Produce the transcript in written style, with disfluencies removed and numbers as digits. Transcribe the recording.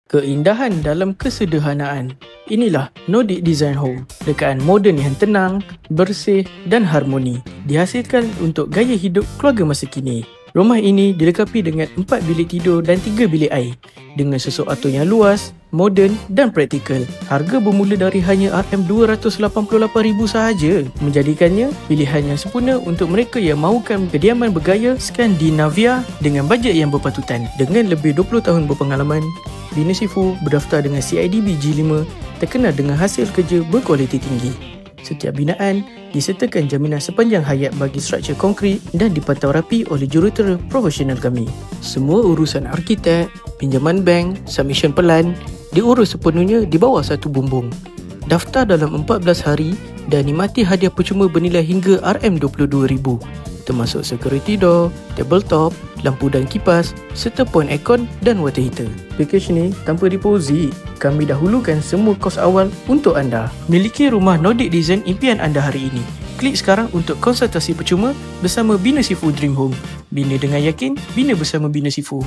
Keindahan dalam kesederhanaan. Inilah Nordic Design Home. Rekaan moden yang tenang, bersih dan harmoni. Dihasilkan untuk gaya hidup keluarga masa kini. Rumah ini dilengkapi dengan 4 bilik tidur dan 3 bilik air. Dengan susuk atur yang luas, moden dan praktikal. Harga bermula dari hanya RM288,000 sahaja. Menjadikannya pilihan yang sempurna untuk mereka yang mahukan kediaman bergaya Skandinavia dengan bajet yang berpatutan. Dengan lebih 20 tahun berpengalaman, Bina Sifu berdaftar dengan CIDB G5, terkenal dengan hasil kerja berkualiti tinggi. Setiap binaan disertakan jaminan sepanjang hayat bagi struktur konkrit dan dipantau rapi oleh jurutera profesional kami. Semua urusan arkitek, pinjaman bank, submission pelan diurus sepenuhnya di bawah satu bumbung. Daftar dalam 14 hari dan nikmati hadiah percuma bernilai hingga RM22,000, termasuk security door, tabletop, lampu dan kipas serta point aircon dan water heater. Pakej ni tanpa deposit. Kami dahulukan semua kos awal untuk anda. Miliki rumah Nordic Design impian anda hari ini. Klik sekarang untuk konsultasi percuma bersama Bina Sifu Dream Home. Bina dengan yakin, bina bersama Bina Sifu.